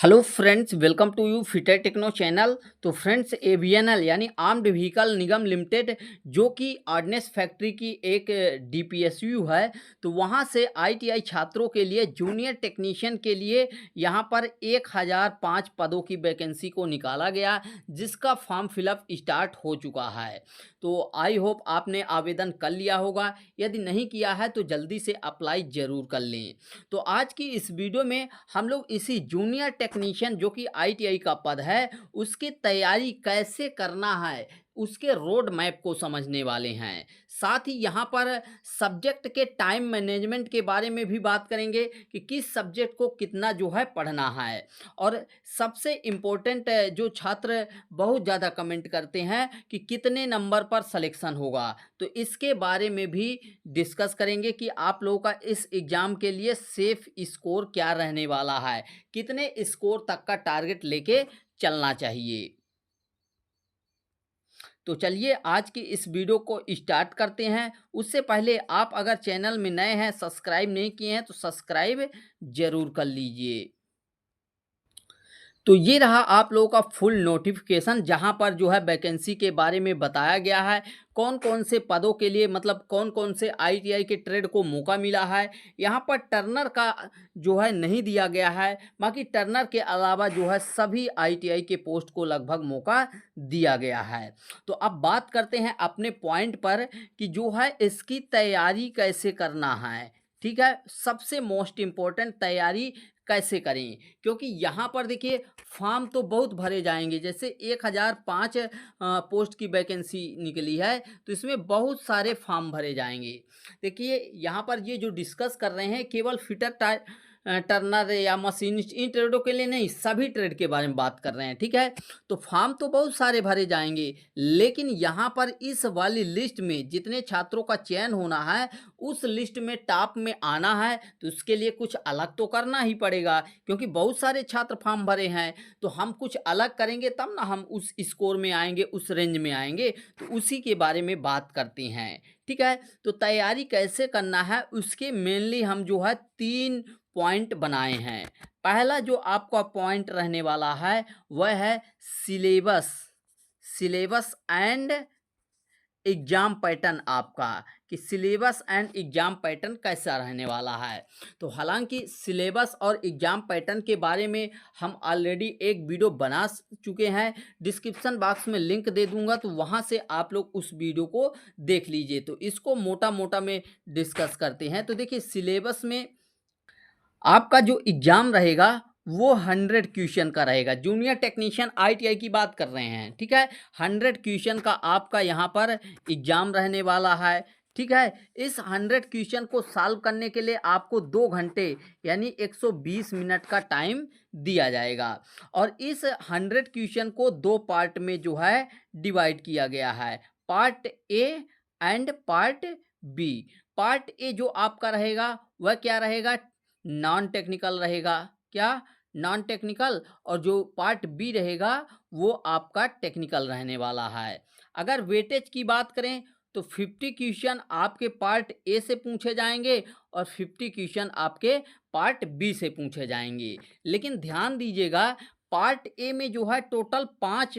Hello friends, welcome to you fitter techno channel. तो friends, AVNL यानी armed vehicle Nigam limited, जो कि ordnance factory की एक डीपीएसयू है, तो वहां से आईटीआई छात्रों के लिए जूनियर टेक्नीशियन के लिए यहां पर 1005 पदों की वैकेंसी को निकाला गया, जिसका फॉर्म फिलअप स्टार्ट हो चुका है। तो आई होप आपने आवेदन कर लिया होगा। यदि नहीं किया है तो जल्दी से अप्लाई ज़रूर कर लें। तो आज की इस वीडियो में हम लोग इसी जूनियर टेक्नीशियन, जो कि आईटीआई का पद है, उसकी तैयारी कैसे करना है, उसके रोड मैप को समझने वाले हैं। साथ ही यहाँ पर सब्जेक्ट के टाइम मैनेजमेंट के बारे में भी बात करेंगे कि किस सब्जेक्ट को कितना जो है पढ़ना है। और सबसे इम्पोर्टेंट, जो छात्र बहुत ज़्यादा कमेंट करते हैं कि कितने नंबर पर सिलेक्शन होगा, तो इसके बारे में भी डिस्कस करेंगे कि आप लोगों का इस एग्ज़ाम के लिए सेफ स्कोर क्या रहने वाला है, कितने स्कोर तक का टारगेट लेके चलना चाहिए। तो चलिए आज की इस वीडियो को स्टार्ट करते हैं। उससे पहले आप अगर चैनल में नए हैं, सब्सक्राइब नहीं किए हैं, तो सब्सक्राइब ज़रूर कर लीजिए। तो ये रहा आप लोगों का फुल नोटिफिकेशन, जहाँ पर जो है वैकेंसी के बारे में बताया गया है, कौन कौन से पदों के लिए, मतलब कौन कौन से आईटीआई के ट्रेड को मौका मिला है। यहाँ पर टर्नर का जो है नहीं दिया गया है, बाकी टर्नर के अलावा जो है सभी आईटीआई के पोस्ट को लगभग मौका दिया गया है। तो अब बात करते हैं अपने पॉइंट पर कि जो है इसकी तैयारी कैसे करना है। ठीक है, सबसे मोस्ट इम्पोर्टेंट, तैयारी कैसे करें, क्योंकि यहाँ पर देखिए फॉर्म तो बहुत भरे जाएंगे। जैसे 1005 पोस्ट की वैकेंसी निकली है, तो इसमें बहुत सारे फॉर्म भरे जाएंगे। देखिए यहाँ पर ये जो डिस्कस कर रहे हैं, केवल फिटर टर्नर या मशीनिस्ट, इन ट्रेडों के लिए नहीं, सभी ट्रेड के बारे में बात कर रहे हैं। ठीक है, तो फॉर्म तो बहुत सारे भरे जाएंगे, लेकिन यहाँ पर इस वाली लिस्ट में जितने छात्रों का चयन होना है, उस लिस्ट में टॉप में आना है, तो उसके लिए कुछ अलग तो करना ही पड़ेगा, क्योंकि बहुत सारे छात्र फॉर्म भरे हैं। तो हम कुछ अलग करेंगे तब ना हम उस स्कोर में आएंगे, उस रेंज में आएंगे। तो उसी के बारे में बात करते हैं। ठीक है, तो तैयारी कैसे करना है, उसके मेनली हम जो है 3 पॉइंट बनाए हैं। पहला जो आपका पॉइंट रहने वाला है वह है syllabus. Syllabus and exam pattern आपका, कि सिलेबस एंड एग्जाम पैटर्न कैसा रहने वाला है। तो हालांकि सिलेबस और एग्जाम पैटर्न के बारे में हम ऑलरेडी एक वीडियो बना चुके हैं, डिस्क्रिप्शन बॉक्स में लिंक दे दूंगा, तो वहां से आप लोग उस वीडियो को देख लीजिए। तो इसको मोटा मोटा में डिस्कस करते हैं। तो देखिए, सिलेबस में आपका जो एग्ज़ाम रहेगा वो 100 क्वेश्चन का रहेगा। जूनियर टेक्नीशियन आईटीआई की बात कर रहे हैं। ठीक है, 100 क्वेश्चन का आपका यहाँ पर एग्ज़ाम रहने वाला है। ठीक है, इस 100 क्वेश्चन को सॉल्व करने के लिए आपको 2 घंटे यानी 120 मिनट का टाइम दिया जाएगा। और इस 100 क्वेश्चन को 2 पार्ट में जो है डिवाइड किया गया है, part A and part B. Part A जो आपका रहेगा वह क्या रहेगा, नॉन टेक्निकल रहेगा। क्या, नॉन टेक्निकल। और जो पार्ट बी रहेगा वो आपका टेक्निकल रहने वाला है। अगर वेटेज की बात करें तो 50 क्वेश्चन आपके पार्ट ए से पूछे जाएंगे और 50 क्वेश्चन आपके पार्ट बी से पूछे जाएंगे। लेकिन ध्यान दीजिएगा, पार्ट ए में जो है टोटल 5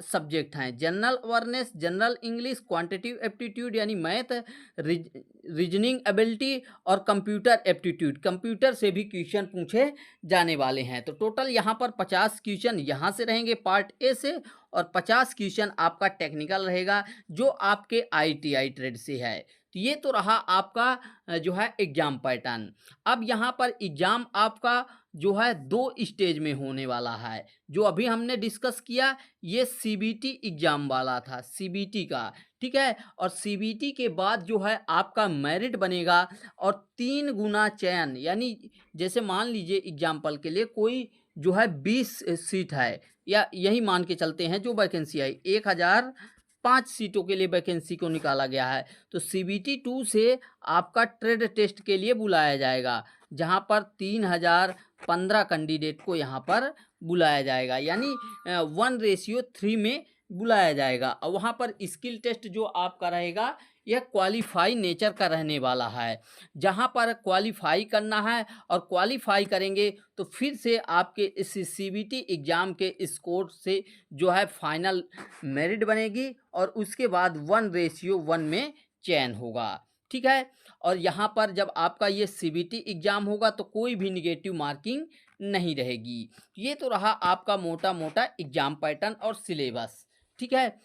सब्जेक्ट हैं, general awareness, general English, quantitative aptitude यानी मैथ, रीजनिंग एबिलिटी और कंप्यूटर एप्टीट्यूड। कंप्यूटर से भी क्वेश्चन पूछे जाने वाले हैं। तो टोटल यहाँ पर 50 क्वेश्चन यहाँ से रहेंगे पार्ट ए से, और 50 क्वेश्चन आपका टेक्निकल रहेगा जो आपके आईटीआई ट्रेड से है। तो ये तो रहा आपका जो है एग्जाम पैटर्न। अब यहाँ पर एग्जाम आपका जो है 2 स्टेज में होने वाला है। जो अभी हमने डिस्कस किया ये सीबीटी एग्जाम वाला था, सीबीटी का। ठीक है, और सीबीटी के बाद जो है आपका मेरिट बनेगा, और 3 गुना चयन, यानी जैसे मान लीजिए एग्जाम्पल के लिए कोई जो है 20 सीट है, या यही मान के चलते हैं जो वैकेंसी आई 1005 सीटों के लिए वैकेंसी को निकाला गया है। तो सीबीटी 2 से आपका ट्रेड टेस्ट के लिए बुलाया जाएगा, जहां पर 3015 कैंडिडेट को यहाँ पर बुलाया जाएगा, यानी 1:3 में बुलाया जाएगा। और वहाँ पर स्किल टेस्ट जो आपका रहेगा यह क्वालिफाई नेचर का रहने वाला है, जहाँ पर क्वालिफाई करना है और क्वालिफाई करेंगे तो फिर से आपके इस सीबीटी एग्ज़ाम के स्कोर से जो है फाइनल मेरिट बनेगी और उसके बाद 1:1 में चयन होगा। ठीक है, और यहाँ पर जब आपका ये सीबीटी एग्ज़ाम होगा तो कोई भी निगेटिव मार्किंग नहीं रहेगी। ये तो रहा आपका मोटा मोटा एग्ज़ाम पैटर्न और सिलेबस। ठीक है,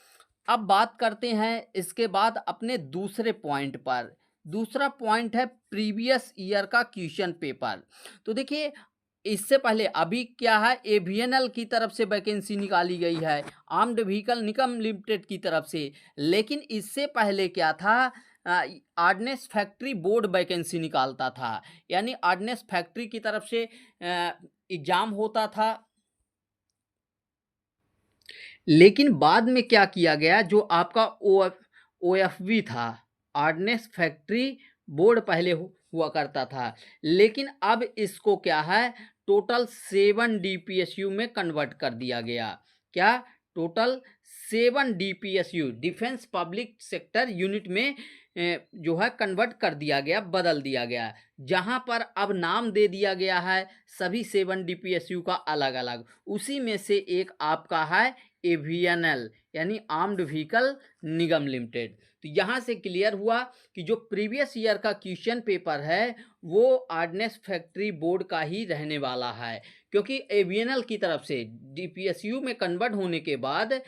अब बात करते हैं इसके बाद अपने दूसरे पॉइंट पर। दूसरा पॉइंट है प्रीवियस ईयर का क्वेश्चन पेपर। तो देखिए, इससे पहले अभी क्या है, एवीएनएल की तरफ से वैकेंसी निकाली गई है, आर्म्ड व्हीकल निगम लिमिटेड की तरफ से। लेकिन इससे पहले क्या था, आर्डनेंस फैक्ट्री बोर्ड वैकेंसी निकालता था, यानी आर्डनेंस फैक्ट्री की तरफ से एग्ज़ाम होता था। लेकिन बाद में क्या किया गया, जो आपका ओएफबी था, आर्डनेंस फैक्ट्री बोर्ड पहले हुआ करता था, लेकिन अब इसको क्या है, टोटल 7 डीपीएसयू में कन्वर्ट कर दिया गया। क्या, total 7 DPSU defence public sector unit में जो है कन्वर्ट कर दिया गया, बदल दिया गया, जहां पर अब नाम दे दिया गया है सभी 7 डीपीएसयू का अलग अलग। उसी में से एक आपका है एवीएनएल, यानी आर्म्ड व्हीकल निगम लिमिटेड। तो यहाँ से क्लियर हुआ कि जो प्रीवियस ईयर का क्वेश्चन पेपर है वो आर्डनेंस फैक्ट्री बोर्ड का ही रहने वाला है, क्योंकि एवीएनएल की तरफ से डीपीएसयू में कन्वर्ट होने के बाद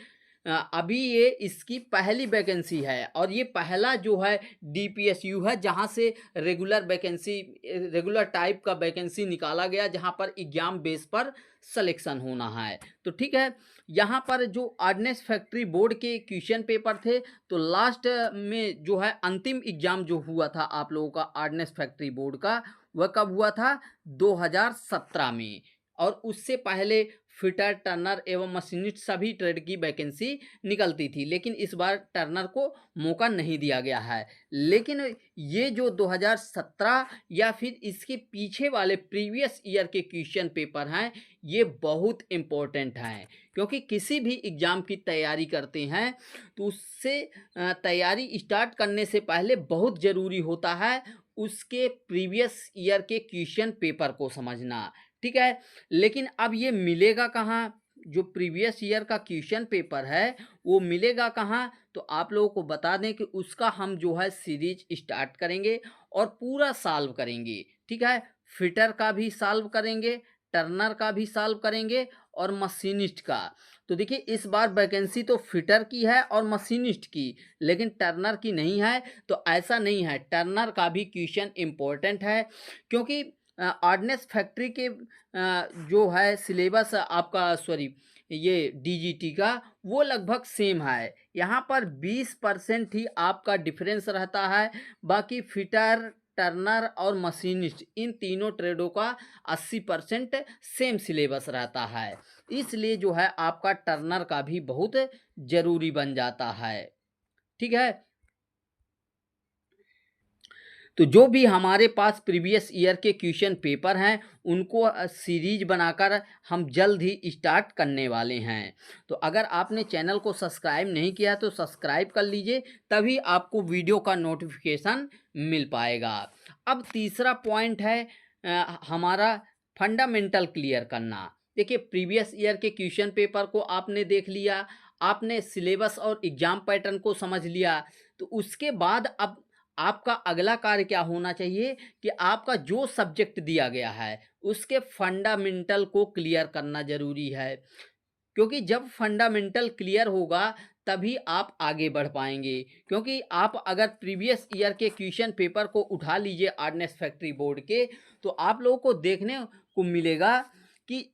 अभी ये इसकी पहली वैकेंसी है और ये पहला जो है डीपीएसयू है जहाँ से रेगुलर वैकेंसी, रेगुलर टाइप का वैकेंसी निकाला गया, जहाँ पर एग्जाम बेस पर सिलेक्शन होना है। तो ठीक है, यहाँ पर जो आर्डनेंस फैक्ट्री बोर्ड के क्वेश्चन पेपर थे, तो लास्ट में जो है अंतिम एग्जाम जो हुआ था आप लोगों का आर्डनेंस फैक्ट्री बोर्ड का, वह कब हुआ था, 2017 में। और उससे पहले फिटर, टर्नर एवं मशीनिस्ट सभी ट्रेड की वैकेंसी निकलती थी, लेकिन इस बार टर्नर को मौका नहीं दिया गया है। लेकिन ये जो 2017 या फिर इसके पीछे वाले प्रीवियस ईयर के क्वेश्चन पेपर हैं, ये बहुत इम्पोर्टेंट हैं, क्योंकि किसी भी एग्ज़ाम की तैयारी करते हैं तो उससे तैयारी स्टार्ट करने से पहले बहुत ज़रूरी होता है उसके प्रीवियस ईयर के क्वेश्चन पेपर को समझना। ठीक है, लेकिन अब ये मिलेगा कहाँ, जो प्रीवियस ईयर का क्वेश्चन पेपर है वो मिलेगा कहाँ, तो आप लोगों को बता दें कि उसका हम जो है सीरीज स्टार्ट करेंगे और पूरा सॉल्व करेंगे। ठीक है, फिटर का भी सॉल्व करेंगे, टर्नर का भी सॉल्व करेंगे और मशीनिस्ट का। तो देखिए, इस बार वैकेंसी तो फिटर की है और मशीनिस्ट की, लेकिन टर्नर की नहीं है। तो ऐसा नहीं है, टर्नर का भी क्वेश्चन इम्पोर्टेंट है, क्योंकि आर्डनेंस फैक्ट्री के जो है सिलेबस आपका, सॉरी, ये डीजीटी का वो लगभग सेम है। यहाँ पर 20% ही आपका डिफरेंस रहता है, बाकी फिटर, टर्नर और मशीनिस्ट इन तीनों ट्रेडों का 80% सेम सिलेबस रहता है। इसलिए जो है आपका टर्नर का भी बहुत ज़रूरी बन जाता है। ठीक है, तो जो भी हमारे पास प्रीवियस ईयर के क्वेश्चन पेपर हैं उनको सीरीज बनाकर हम जल्द ही स्टार्ट करने वाले हैं। तो अगर आपने चैनल को सब्सक्राइब नहीं किया तो सब्सक्राइब कर लीजिए, तभी आपको वीडियो का नोटिफिकेशन मिल पाएगा। अब तीसरा पॉइंट है हमारा फंडामेंटल क्लियर करना। देखिए, प्रीवियस ईयर के क्वेश्चन पेपर को आपने देख लिया, आपने सिलेबस और एग्ज़ाम पैटर्न को समझ लिया, तो उसके बाद अब आपका अगला कार्य क्या होना चाहिए कि आपका जो सब्जेक्ट दिया गया है उसके फंडामेंटल को क्लियर करना ज़रूरी है, क्योंकि जब फंडामेंटल क्लियर होगा तभी आप आगे बढ़ पाएंगे। क्योंकि आप अगर प्रीवियस ईयर के क्वेश्चन पेपर को उठा लीजिए आर्डनेंस फैक्ट्री बोर्ड के, तो आप लोगों को देखने को मिलेगा कि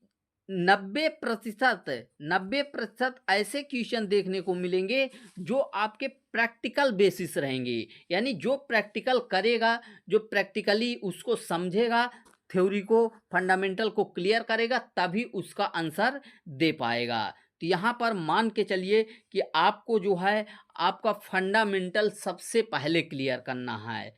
90% ऐसे क्वेश्चन देखने को मिलेंगे जो आपके प्रैक्टिकल बेसिस रहेंगे, यानी जो प्रैक्टिकल करेगा, जो प्रैक्टिकली उसको समझेगा, थ्योरी को, फंडामेंटल को क्लियर करेगा, तभी उसका आंसर दे पाएगा। तो यहाँ पर मान के चलिए कि आपको जो है आपका फंडामेंटल सबसे पहले क्लियर करना है।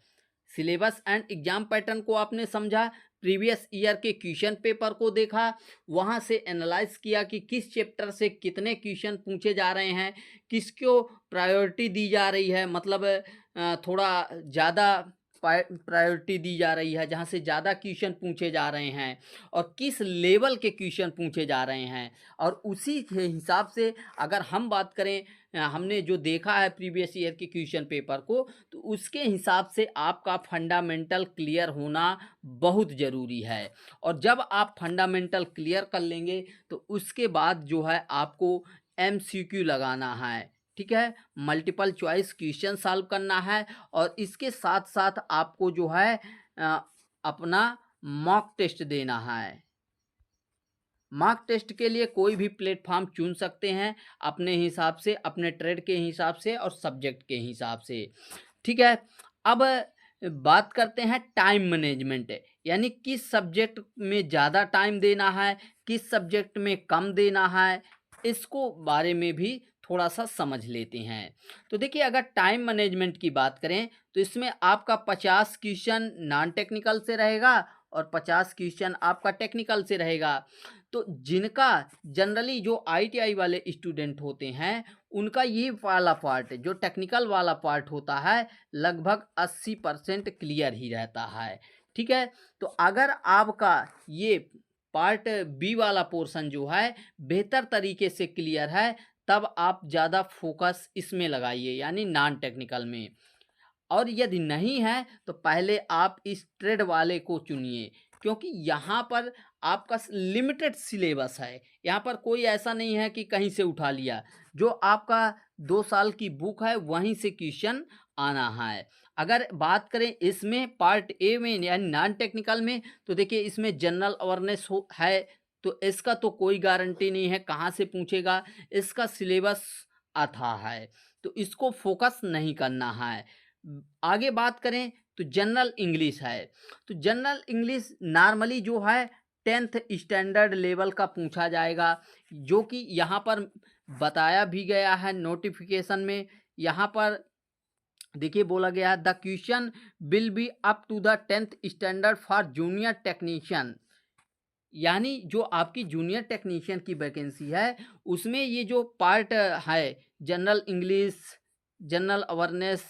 सिलेबस एंड एग्जाम पैटर्न को आपने समझा, प्रीवियस ईयर के क्वेश्चन पेपर को देखा, वहाँ से एनालाइज किया कि किस चैप्टर से कितने क्वेश्चन पूछे जा रहे हैं, किसको प्रायोरिटी दी जा रही है, मतलब थोड़ा ज़्यादा प्रायोरिटी दी जा रही है, जहाँ से ज़्यादा क्वेश्चन पूछे जा रहे हैं और किस लेवल के क्वेश्चन पूछे जा रहे हैं। और उसी के हिसाब से अगर हम बात करें, हमने जो देखा है प्रीवियस ईयर के क्वेश्चन पेपर को, तो उसके हिसाब से आपका फंडामेंटल क्लियर होना बहुत ज़रूरी है। और जब आप फंडामेंटल क्लियर कर लेंगे तो उसके बाद जो है आपको MCQ लगाना है, ठीक है, मल्टीपल चॉइस क्वेश्चन सॉल्व करना है। और इसके साथ साथ आपको जो है अपना मॉक टेस्ट देना है। मॉक टेस्ट के लिए कोई भी प्लेटफॉर्म चुन सकते हैं अपने हिसाब से, अपने ट्रेड के हिसाब से और सब्जेक्ट के हिसाब से, ठीक है। अब बात करते हैं टाइम मैनेजमेंट, यानी किस सब्जेक्ट में ज़्यादा टाइम देना है, किस सब्जेक्ट में कम देना है, इसको बारे में भी थोड़ा सा समझ लेते हैं। तो देखिए, अगर टाइम मैनेजमेंट की बात करें तो इसमें आपका 50 क्वेश्चन नॉन टेक्निकल से रहेगा और 50 क्वेश्चन आपका टेक्निकल से रहेगा। तो जिनका जनरली जो ITI वाले स्टूडेंट होते हैं, उनका ये वाला पार्ट जो टेक्निकल वाला पार्ट होता है लगभग 80% क्लियर ही रहता है, ठीक है। तो अगर आपका ये पार्ट बी वाला पोर्शन जो है बेहतर तरीके से क्लियर है, तब आप ज़्यादा फोकस इसमें लगाइए, यानी नॉन टेक्निकल में। और यदि नहीं है तो पहले आप इस ट्रेड वाले को चुनिए, क्योंकि यहाँ पर आपका लिमिटेड सिलेबस है। यहाँ पर कोई ऐसा नहीं है कि कहीं से उठा लिया, जो आपका 2 साल की बुक है वहीं से क्वेश्चन आना है। अगर बात करें इसमें पार्ट ए में यानी नॉन टेक्निकल में, तो देखिए इसमें जनरल अवेयरनेस है, तो इसका तो कोई गारंटी नहीं है कहाँ से पूछेगा, इसका सिलेबस अथाह है, तो इसको फोकस नहीं करना है। आगे बात करें तो जनरल इंग्लिश है, तो जनरल इंग्लिश नॉर्मली जो है 10th स्टैंडर्ड लेवल का पूछा जाएगा, जो कि यहाँ पर बताया भी गया है नोटिफिकेशन में। यहाँ पर देखिए बोला गया है the question will be up to the 10th standard for junior technician, यानी जो आपकी जूनियर टेक्नीशियन की वैकेंसी है उसमें ये जो पार्ट है general English, general awareness,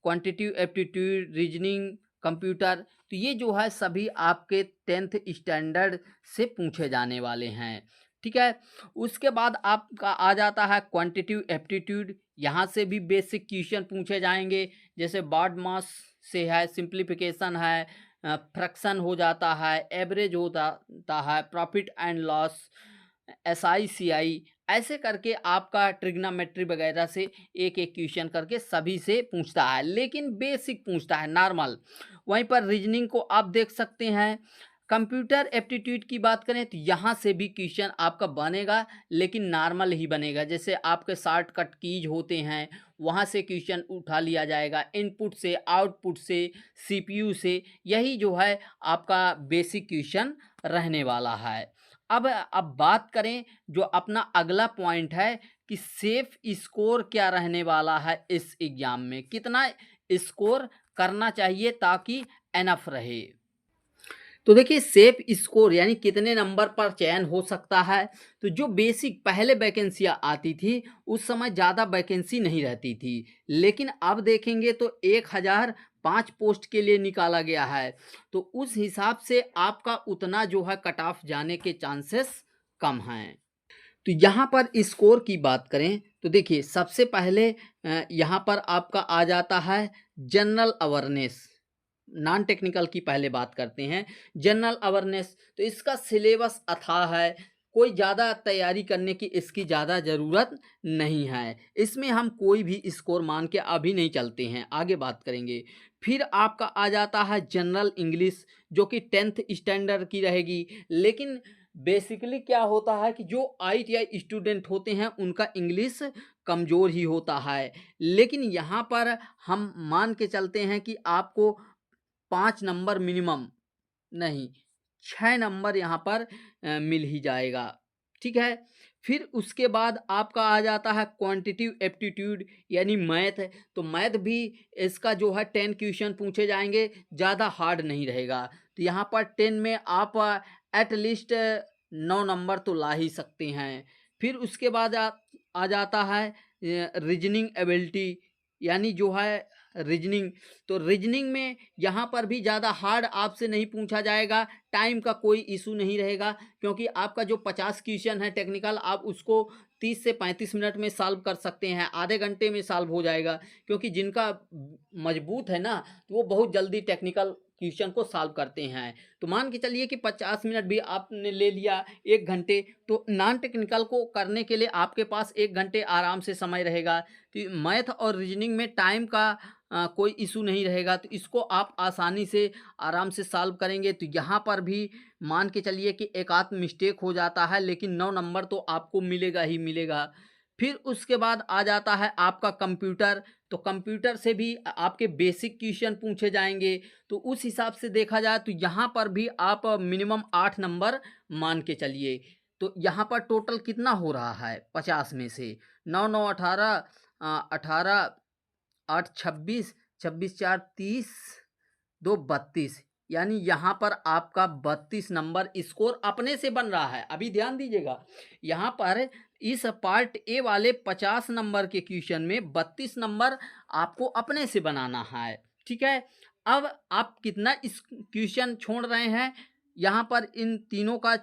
quantitative aptitude, reasoning, computer, तो ये जो है सभी आपके 10th स्टैंडर्ड से पूछे जाने वाले हैं, ठीक है। उसके बाद आपका आ जाता है क्वांटिटेटिव एप्टीट्यूड, यहाँ से भी बेसिक क्वेश्चन पूछे जाएंगे, जैसे बॉड मास से है, सिंप्लीफिकेशन है, फ्रैक्शन हो जाता है, एवरेज हो जाता है, profit and loss, SI CI, ऐसे करके आपका ट्रिग्नोमेट्री वगैरह से एक एक क्वेश्चन करके सभी से पूछता है, लेकिन बेसिक पूछता है नॉर्मल। वहीं पर रीजनिंग को आप देख सकते हैं। कंप्यूटर एप्टीट्यूड की बात करें तो यहाँ से भी क्वेश्चन आपका बनेगा, लेकिन नॉर्मल ही बनेगा, जैसे आपके शॉर्टकट कीज होते हैं वहाँ से क्वेश्चन उठा लिया जाएगा, इनपुट से, आउटपुट से, CPU से, यही जो है आपका बेसिक क्वेश्चन रहने वाला है। अब बात करें जो अपना अगला पॉइंट है कि सेफ स्कोर क्या रहने वाला है, इस एग्जाम में कितना स्कोर करना चाहिए ताकि एनफ रहे। तो देखिए सेफ स्कोर यानी कितने नंबर पर चयन हो सकता है, तो जो बेसिक पहले वैकेंसियाँ आती थी उस समय ज़्यादा वैकेंसी नहीं रहती थी, लेकिन अब देखेंगे तो 1005 पोस्ट के लिए निकाला गया है, तो उस हिसाब से आपका उतना जो है कट ऑफ जाने के चांसेस कम हैं। तो यहाँ पर स्कोर की बात करें तो देखिए सबसे पहले यहाँ पर आपका आ जाता है जनरल अवेयरनेस, नॉन टेक्निकल की पहले बात करते हैं। जनरल अवेयरनेस, तो इसका सिलेबस अथाह है, कोई ज़्यादा तैयारी करने की इसकी ज़्यादा ज़रूरत नहीं है, इसमें हम कोई भी स्कोर मान के अभी नहीं चलते हैं, आगे बात करेंगे। फिर आपका आ जाता है जनरल इंग्लिश, जो कि 10th स्टैंडर्ड की रहेगी, लेकिन बेसिकली क्या होता है कि जो ITI स्टूडेंट होते हैं उनका इंग्लिश कमज़ोर ही होता है, लेकिन यहाँ पर हम मान के चलते हैं कि आपको 5 नंबर मिनिमम नहीं 6 नंबर यहाँ पर मिल ही जाएगा, ठीक है। फिर उसके बाद आपका आ जाता है क्वांटिटेटिव एप्टीट्यूड यानी मैथ, तो मैथ भी इसका जो है 10 क्वेश्चन पूछे जाएंगे, ज़्यादा हार्ड नहीं रहेगा, तो यहाँ पर 10 में आप एट लीस्ट 9 नंबर तो ला ही सकते हैं। फिर उसके बाद आ जाता है रीजनिंग एबिलिटी, यानी जो है रीजनिंग। तो रीजनिंग में यहाँ पर भी ज़्यादा हार्ड आपसे नहीं पूछा जाएगा, टाइम का कोई इशू नहीं रहेगा, क्योंकि आपका जो 50 क्वेश्चन है टेक्निकल, आप उसको 30 से 35 मिनट में सॉल्व कर सकते हैं, आधे घंटे में सॉल्व हो जाएगा। क्योंकि जिनका मजबूत है ना, तो वो बहुत जल्दी टेक्निकल क्वेश्चन को सॉल्व करते हैं। तो मान के चलिए कि 50 मिनट भी आपने ले लिया, 1 घंटे, तो नॉन टेक्निकल को करने के लिए आपके पास 1 घंटे आराम से समय रहेगा। तो मैथ और रीजनिंग में टाइम का कोई इशू नहीं रहेगा, तो इसको आप आसानी से आराम से सॉल्व करेंगे। तो यहाँ पर भी मान के चलिए कि एक आध मिस्टेक हो जाता है, लेकिन 9 नंबर तो आपको मिलेगा ही मिलेगा। फिर उसके बाद आ जाता है आपका कंप्यूटर। तो कंप्यूटर से भी आपके बेसिक क्वेश्चन पूछे जाएंगे। तो उस हिसाब से देखा जाए तो यहाँ पर भी आप मिनिमम 8 नंबर मान के चलिए। तो यहाँ पर टोटल कितना हो रहा है 50 में से? 9 9 18, 18, 8 26, 26 4 30, 2 32, यानी यहाँ पर आपका 32 नंबर स्कोर अपने से बन रहा है। अभी ध्यान दीजिएगा, यहाँ पर इस पार्ट ए वाले 50 नंबर के क्वेश्चन में 32 नंबर आपको अपने से बनाना है। ठीक है, अब आप कितना इस क्वेश्चन छोड़ रहे हैं, यहाँ पर इन तीनों का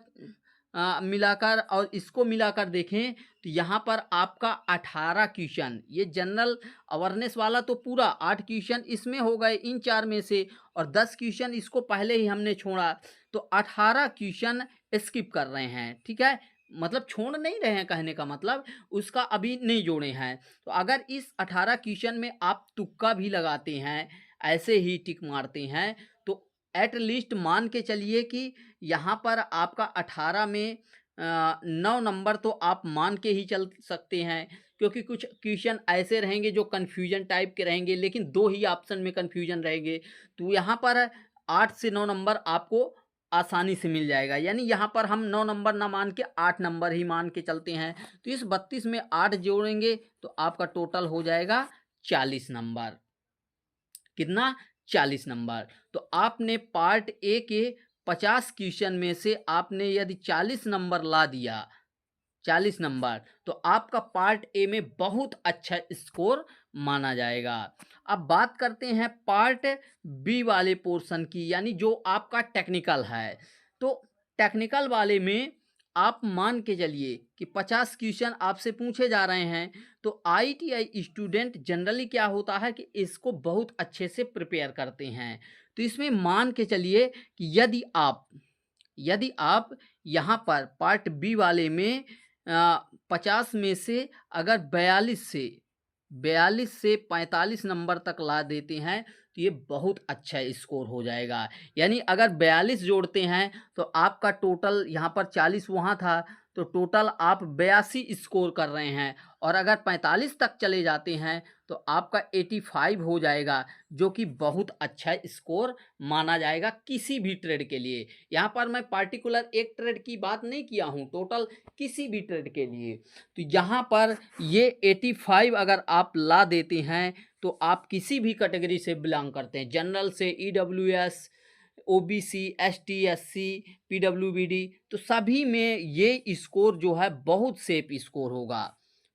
मिलाकर और इसको मिलाकर देखें तो यहाँ पर आपका 18 क्वेश्चन, ये जनरल अवेयरनेस वाला तो पूरा 8 क्वेश्चन इसमें हो गए इन 4 में से, और 10 क्वेश्चन इसको पहले ही हमने छोड़ा, तो 18 क्वेश्चन स्किप कर रहे हैं। ठीक है, मतलब छोड़ नहीं रहे हैं, कहने का मतलब उसका अभी नहीं जोड़े हैं। तो अगर इस 18 क्वेश्चन में आप तुक्का भी लगाते हैं, ऐसे ही टिक मारते हैं, तो एट लीस्ट मान के चलिए कि यहाँ पर आपका 18 में 9 नंबर तो आप मान के ही चल सकते हैं। क्योंकि कुछ क्वेश्चन ऐसे रहेंगे जो कन्फ्यूजन टाइप के रहेंगे, लेकिन 2 ही ऑप्शन में कन्फ्यूजन रहेंगे, तो यहाँ पर 8 से 9 नंबर आपको आसानी से मिल जाएगा। यानी यहाँ पर हम 9 नंबर ना मान के 8 नंबर ही मान के चलते हैं। तो इस 32 में 8 जोड़ेंगे तो आपका टोटल हो जाएगा 40 नंबर। कितना? 40 नंबर। तो आपने पार्ट ए के 50 क्वेश्चन में से आपने यदि 40 नंबर ला दिया, 40 नंबर, तो आपका पार्ट ए में बहुत अच्छा स्कोर माना जाएगा। अब बात करते हैं पार्ट बी वाले पोर्शन की, यानी जो आपका टेक्निकल है। तो टेक्निकल वाले में आप मान के चलिए कि 50 क्वेश्चन आपसे पूछे जा रहे हैं। तो आईटीआई स्टूडेंट जनरली क्या होता है कि इसको बहुत अच्छे से प्रिपेयर करते हैं। तो इसमें मान के चलिए कि यदि आप यहाँ पर पार्ट बी वाले में 50 में से अगर 42 से 45 नंबर तक ला देते हैं, तो ये बहुत अच्छा स्कोर हो जाएगा। यानी अगर 42 जोड़ते हैं तो आपका टोटल यहाँ पर 40 वहाँ था, तो टोटल आप 82 स्कोर कर रहे हैं। और अगर 45 तक चले जाते हैं तो आपका 85 हो जाएगा, जो कि बहुत अच्छा स्कोर माना जाएगा किसी भी ट्रेड के लिए। यहाँ पर मैं पार्टिकुलर एक ट्रेड की बात नहीं किया हूँ, टोटल किसी भी ट्रेड के लिए। तो यहाँ पर ये 85 अगर आप ला देते हैं तो आप किसी भी कैटेगरी से बिलोंग करते हैं, जनरल से, EWS, OBC, ST, SC, PWBD, तो सभी में ये स्कोर जो है बहुत सेफ स्कोर होगा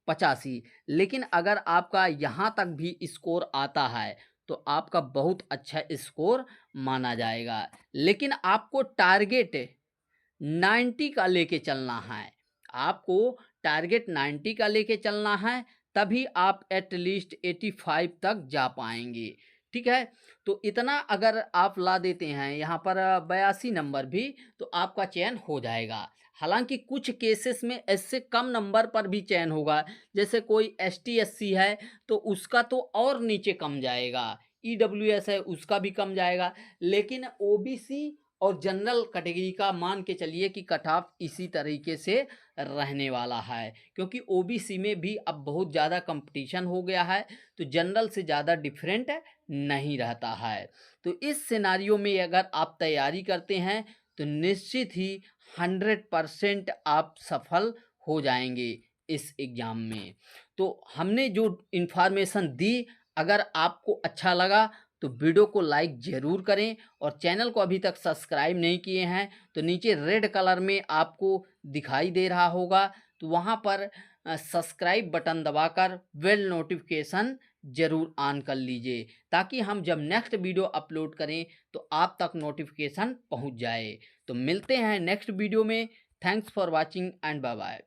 85। लेकिन अगर आपका यहाँ तक भी स्कोर आता है तो आपका बहुत अच्छा स्कोर माना जाएगा। लेकिन आपको टारगेट 90 का लेके चलना है, आपको टारगेट 90 का लेके चलना है, तभी आप एटलीस्ट 85 तक जा पाएंगे। ठीक है, तो इतना अगर आप ला देते हैं यहाँ पर 82 नंबर भी, तो आपका चयन हो जाएगा। हालांकि कुछ केसेस में इससे कम नंबर पर भी चयन होगा, जैसे कोई एसटी एससी है तो उसका तो और नीचे कम जाएगा, ईडब्ल्यूएस है उसका भी कम जाएगा, लेकिन ओबीसी और जनरल कैटेगरी का मान के चलिए कि कट ऑफ इसी तरीके से रहने वाला है। क्योंकि ओबीसी में भी अब बहुत ज़्यादा कंपटीशन हो गया है, तो जनरल से ज़्यादा डिफरेंट नहीं रहता है। तो इस सिनारियो में अगर आप तैयारी करते हैं तो निश्चित ही 100% आप सफल हो जाएंगे इस एग्ज़ाम में। तो हमने जो इन्फॉर्मेशन दी, अगर आपको अच्छा लगा तो वीडियो को लाइक ज़रूर करें और चैनल को अभी तक सब्सक्राइब नहीं किए हैं तो नीचे रेड कलर में आपको दिखाई दे रहा होगा, तो वहाँ पर सब्सक्राइब बटन दबाकर बेल नोटिफिकेशन ज़रूर ऑन कर लीजिए, ताकि हम जब नेक्स्ट वीडियो अपलोड करें तो आप तक नोटिफिकेशन पहुंच जाए। तो मिलते हैं नेक्स्ट वीडियो में। Thanks for watching and bye bye.